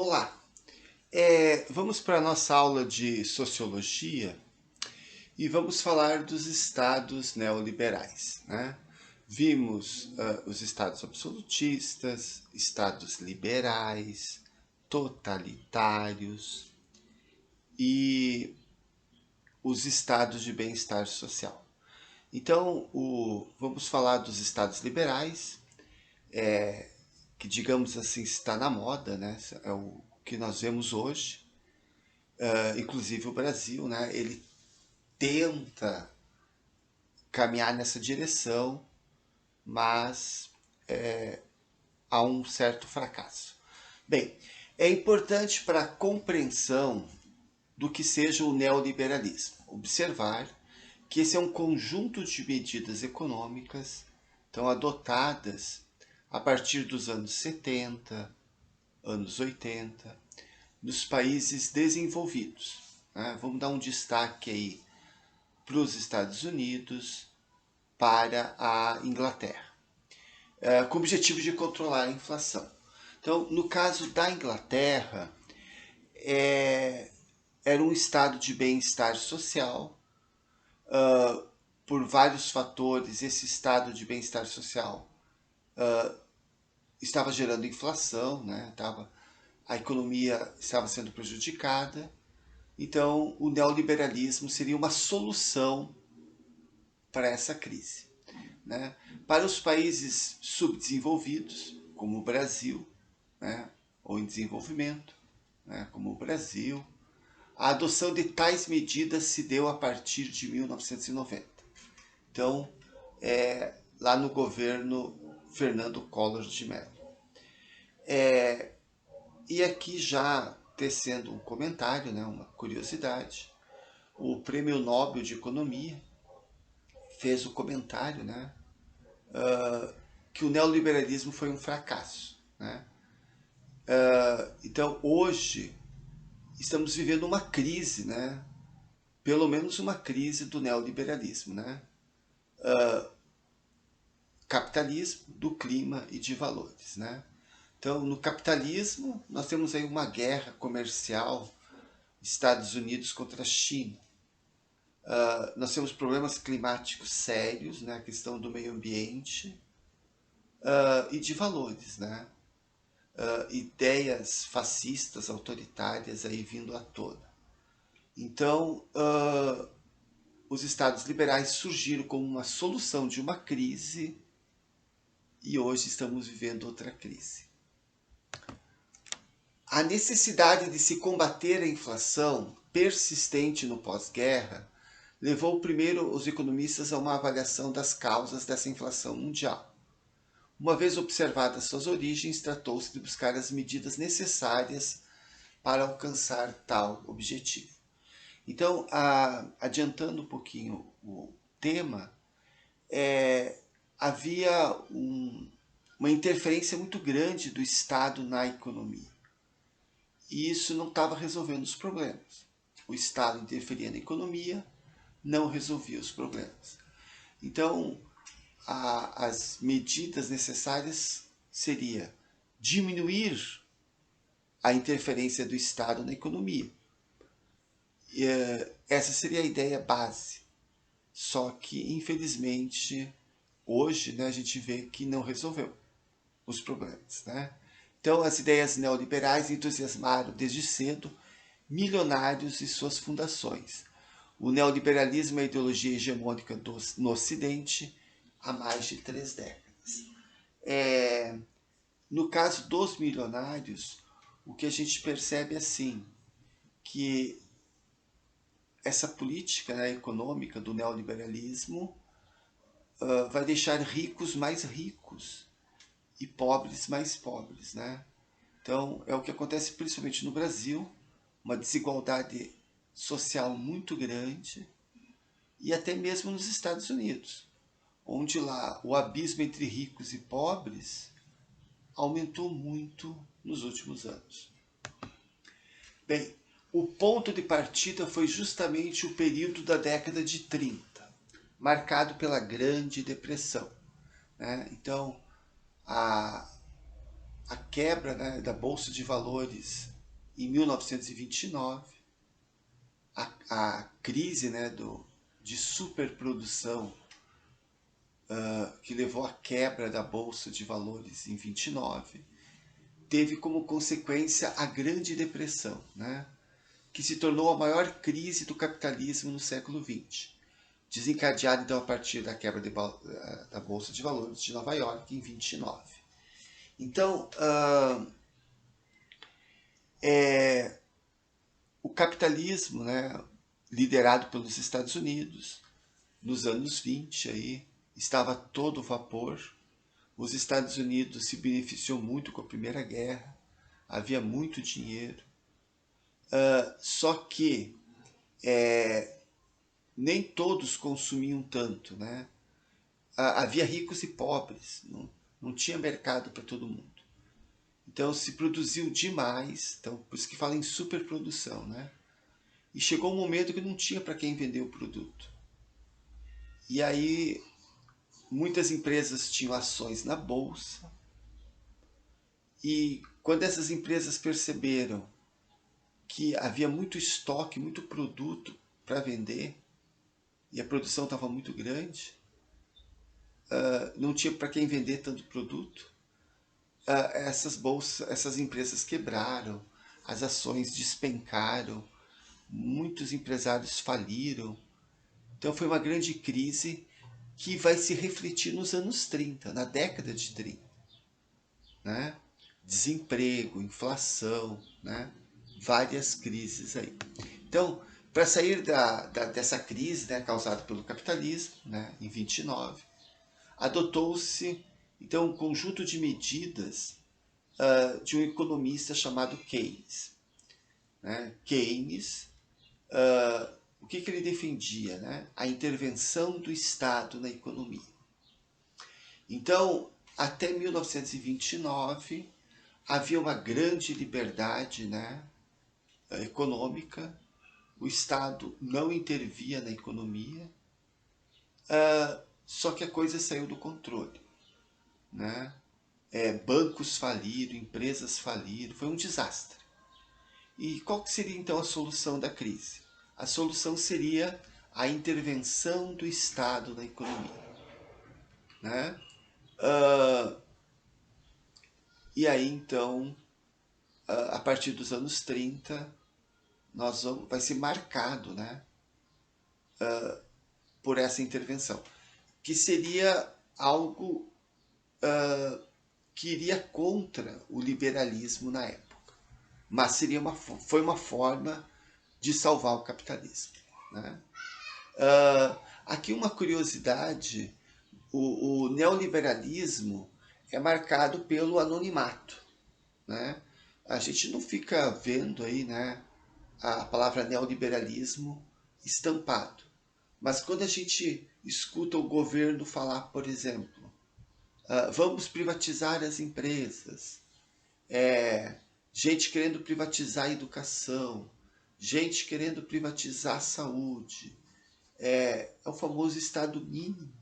Olá, vamos para a nossa aula de sociologia e vamos falar dos estados neoliberais, né? Vimos os estados absolutistas, estados liberais, totalitários e os estados de bem-estar social. Então, vamos falar dos estados liberais, que digamos assim está na moda, né? É o que nós vemos hoje. Inclusive o Brasil, né? Ele tenta caminhar nessa direção, mas há um certo fracasso. Bem, é importante para a compreensão do que seja o neoliberalismo observar que esse é um conjunto de medidas econômicas então adotadas a partir dos anos 70, anos 80, nos países desenvolvidos, né? Vamos dar um destaque aí para os Estados Unidos, para a Inglaterra, com o objetivo de controlar a inflação. Então, no caso da Inglaterra, era um estado de bem-estar social. Por vários fatores, esse estado de bem-estar social estava gerando inflação, né? A economia estava sendo prejudicada. Então, o neoliberalismo seria uma solução para essa crise, né? Para os países subdesenvolvidos, como o Brasil, né? Ou em desenvolvimento, né? Como o Brasil, a adoção de tais medidas se deu a partir de 1990. Então, lá no governo Fernando Collor de Mello. E aqui já tecendo um comentário, né, uma curiosidade, o Prêmio Nobel de Economia fez o comentário, né, que o neoliberalismo foi um fracasso, né? Então hoje estamos vivendo uma crise, né? Pelo menos uma crise do neoliberalismo, né? Capitalismo, do clima e de valores, né? Então, no capitalismo, nós temos aí uma guerra comercial, Estados Unidos contra a China. Nós temos problemas climáticos sérios, né? A questão do meio ambiente e de valores, né? Ideias fascistas, autoritárias aí vindo à tona. Então, os estados liberais surgiram como uma solução de uma crise e hoje estamos vivendo outra crise. A necessidade de se combater a inflação persistente no pós-guerra levou primeiro os economistas a uma avaliação das causas dessa inflação mundial. Uma vez observadas suas origens, tratou-se de buscar as medidas necessárias para alcançar tal objetivo. Então, adiantando um pouquinho o tema, havia uma interferência muito grande do Estado na economia. E isso não estava resolvendo os problemas. O Estado interferia na economia, não resolvia os problemas. Então, as medidas necessárias seria diminuir a interferência do Estado na economia. Essa seria a ideia base. Só que, infelizmente, hoje, né, a gente vê que não resolveu os problemas, né? Então, as ideias neoliberais entusiasmaram desde cedo milionários e suas fundações. O neoliberalismo é a ideologia hegemônica no Ocidente há mais de 3 décadas. No caso dos milionários, o que a gente percebe é assim, que essa política, né, econômica do neoliberalismo vai deixar ricos mais ricos e pobres mais pobres, né? Então, é o que acontece principalmente no Brasil, uma desigualdade social muito grande, e até mesmo nos Estados Unidos, onde lá o abismo entre ricos e pobres aumentou muito nos últimos anos. Bem, o ponto de partida foi justamente o período da década de 30, marcado pela Grande Depressão, né? Então, a a quebra, né, da Bolsa de Valores em 1929, a crise, né, de superprodução que levou à quebra da Bolsa de Valores em 29, teve como consequência a Grande Depressão, né, que se tornou a maior crise do capitalismo no século XX, desencadeada então a partir da quebra da Bolsa de Valores de Nova York em 29. Então, o capitalismo, né, liderado pelos Estados Unidos, nos anos 20, aí, estava a todo vapor. Os Estados Unidos se beneficiou muito com a Primeira Guerra, havia muito dinheiro, só que nem todos consumiam tanto, né? Havia ricos e pobres, não tinha mercado para todo mundo. Então se produziu demais, então por isso que fala em superprodução, né? E chegou um momento que não tinha para quem vender o produto. E aí muitas empresas tinham ações na bolsa, e quando essas empresas perceberam que havia muito estoque, muito produto para vender, e a produção estava muito grande, não tinha para quem vender tanto produto, essas empresas quebraram, as ações despencaram, muitos empresários faliram. Então foi uma grande crise que vai se refletir nos anos 30, na década de 30, né? Desemprego, inflação, né? Várias crises aí. Então, para sair dessa crise, né, causada pelo capitalismo, né, em 29, adotou-se então um conjunto de medidas de um economista chamado Keynes. Né? Keynes, o que ele defendia? Né? A intervenção do Estado na economia. Então, até 1929, havia uma grande liberdade, né, econômica, o Estado não intervia na economia, só que a coisa saiu do controle. Né? Bancos faliram, empresas faliram, foi um desastre. E qual que seria então a solução da crise? A solução seria a intervenção do Estado na economia. Né? E aí então, a partir dos anos 30, vai ser marcado, né, por essa intervenção, que seria algo que iria contra o liberalismo na época, mas foi uma forma de salvar o capitalismo. Né? Aqui uma curiosidade, o neoliberalismo é marcado pelo anonimato. Né? A gente não fica vendo aí, né, a palavra neoliberalismo estampado. Mas quando a gente escuta o governo falar, por exemplo, vamos privatizar as empresas, gente querendo privatizar a educação, gente querendo privatizar a saúde, é o famoso Estado mínimo,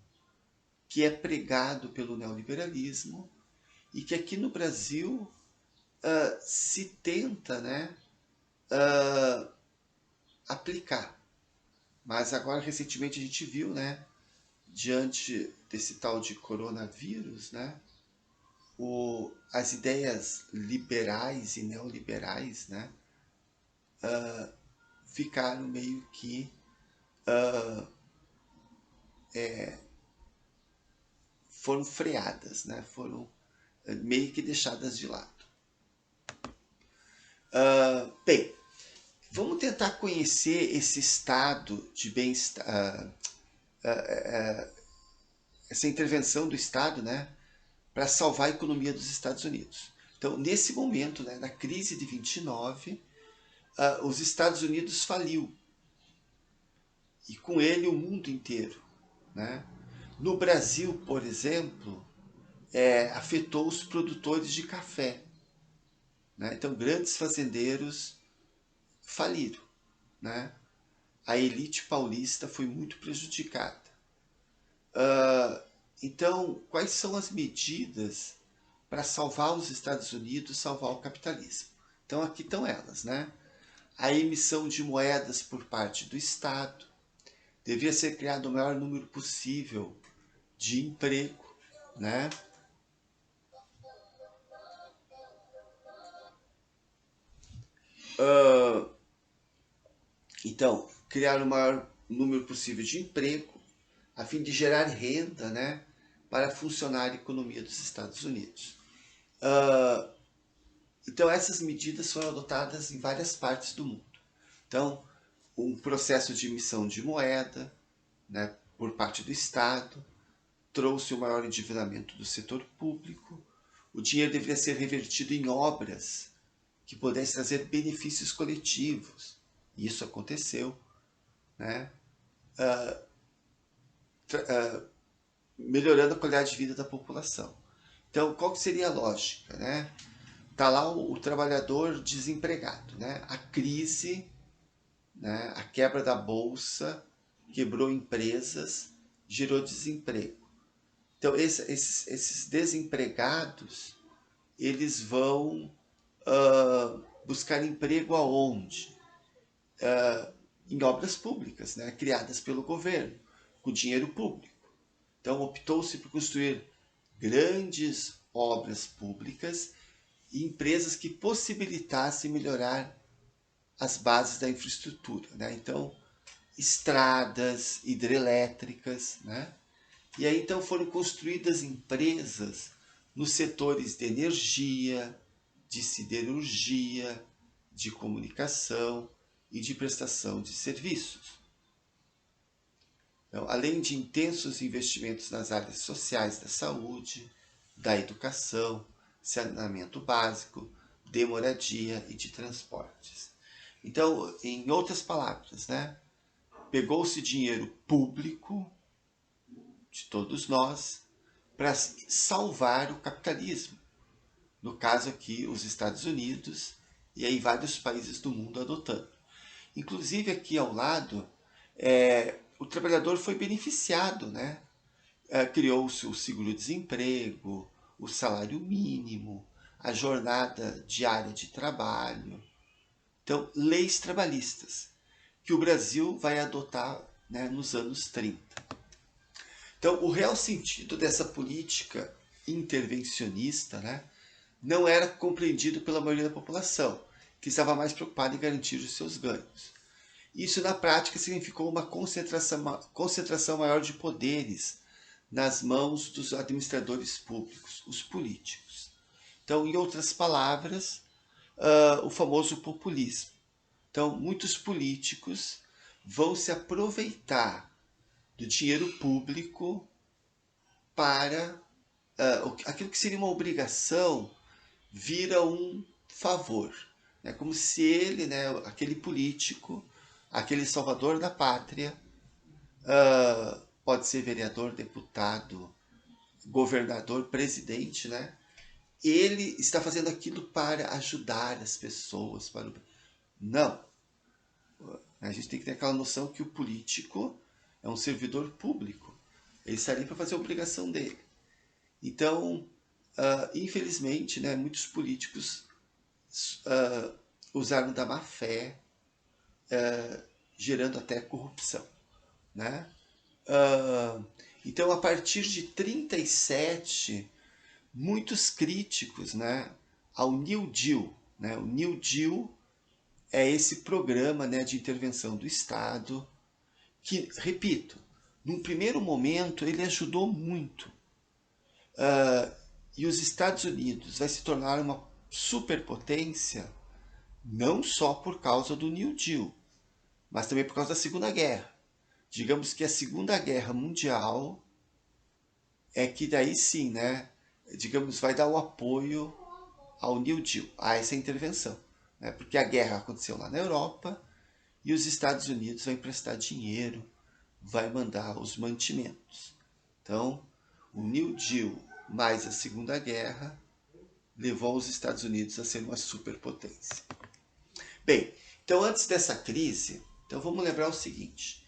que é pregado pelo neoliberalismo e que aqui no Brasil se tenta, né, aplicar. Mas agora, recentemente, a gente viu, né, diante desse tal de coronavírus, né, as ideias liberais e neoliberais, né, ficaram meio que foram freadas, né, foram meio que deixadas de lado. Bem, vamos tentar conhecer esse estado de bem-estar, essa intervenção do Estado, né, para salvar a economia dos Estados Unidos. Então, nesse momento, né, na crise de 29, os Estados Unidos faliu. E com ele o mundo inteiro. Né? No Brasil, por exemplo, afetou os produtores de café. Né? Então, grandes fazendeiros faliram. Né? A elite paulista foi muito prejudicada. Então, quais são as medidas para salvar os Estados Unidos, salvar o capitalismo. Então aqui estão elas, né? A emissão de moedas por parte do Estado, devia ser criado o maior número possível de emprego, né? Então, criar o maior número possível de emprego, a fim de gerar renda, né, para funcionar a economia dos Estados Unidos. Então, essas medidas foram adotadas em várias partes do mundo. Então, um processo de emissão de moeda, né, por parte do Estado, trouxe o maior endividamento do setor público. O dinheiro deveria ser revertido em obras que pudessem trazer benefícios coletivos. E isso aconteceu, né? Melhorando a qualidade de vida da população. Então, qual que seria a lógica, né? Tá lá o trabalhador desempregado, né? A crise, né? A quebra da bolsa quebrou empresas, gerou desemprego. Então, esses desempregados, eles vão buscar emprego aonde? Em obras públicas, né? Criadas pelo governo, com dinheiro público. Então, optou-se por construir grandes obras públicas e empresas que possibilitassem melhorar as bases da infraestrutura, né? Então, estradas, hidrelétricas, né? E aí então foram construídas empresas nos setores de energia, de siderurgia, de comunicação e de prestação de serviços. Então, além de intensos investimentos nas áreas sociais da saúde, da educação, saneamento básico, de moradia e de transportes. Então, em outras palavras, né, pegou-se dinheiro público de todos nós para salvar o capitalismo. No caso aqui, os Estados Unidos e aí vários países do mundo adotando. Inclusive aqui ao lado, o trabalhador foi beneficiado, né? Criou-se o seguro-desemprego, o salário mínimo, a jornada diária de trabalho. Então, leis trabalhistas, que o Brasil vai adotar, né, nos anos 30. Então, o real sentido dessa política intervencionista, né, não era compreendido pela maioria da população, que estava mais preocupada em garantir os seus ganhos. Isso, na prática, significou uma concentração maior de poderes nas mãos dos administradores públicos, os políticos. Então, em outras palavras, o famoso populismo. Então, muitos políticos vão se aproveitar do dinheiro público para aquilo que seria uma obrigação vira um favor. É como se ele, né, aquele político, aquele salvador da pátria, pode ser vereador, deputado, governador, presidente, né? Ele está fazendo aquilo para ajudar as pessoas. Não. A gente tem que ter aquela noção que o político é um servidor público. Ele está ali para fazer a obrigação dele. Então, infelizmente, né, muitos políticos usaram da má fé, gerando até corrupção, né? Então, a partir de 37, muitos críticos, né, ao New Deal, né? O New Deal é esse programa, né, de intervenção do Estado que, repito, num primeiro momento ele ajudou muito. E os Estados Unidos vai se tornar uma superpotência não só por causa do New Deal, mas também por causa da Segunda Guerra. Digamos que a Segunda Guerra Mundial é que daí sim, né, digamos, vai dar o apoio ao New Deal, a essa intervenção. Né, porque a guerra aconteceu lá na Europa e os Estados Unidos vão emprestar dinheiro, vai mandar os mantimentos. Então, o New Deal mais a Segunda Guerra levou os Estados Unidos a ser uma superpotência. Bem, então antes dessa crise, então vamos lembrar o seguinte,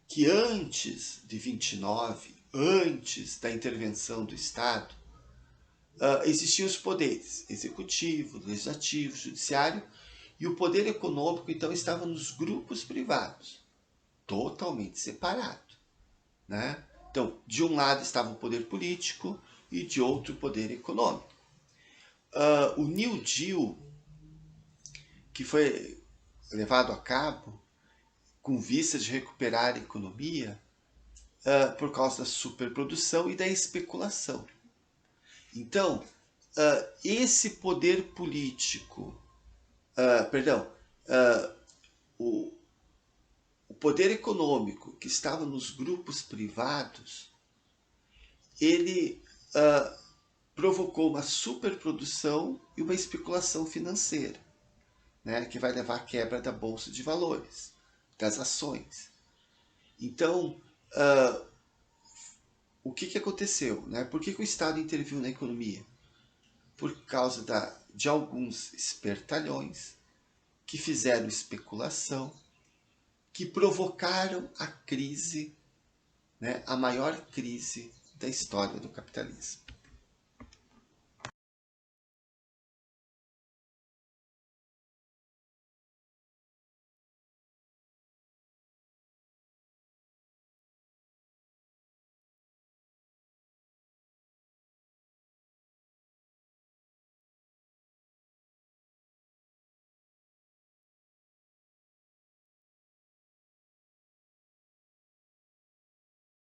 que antes de 29, antes da intervenção do Estado, existiam os poderes executivo, legislativo, judiciário, e o poder econômico, então, estava nos grupos privados, totalmente separado, né? Então, de um lado estava o poder político e de outro o poder econômico. O New Deal, que foi levado a cabo com vista de recuperar a economia, por causa da superprodução e da especulação. Então, esse poder político, perdão, o, o poder econômico que estava nos grupos privados, ele provocou uma superprodução e uma especulação financeira, né, que vai levar à quebra da bolsa de valores, das ações. Então, o que aconteceu? Né? Por que o Estado interviu na economia? Por causa de alguns espertalhões que fizeram especulação, que provocaram a crise, né, a maior crise da história do capitalismo.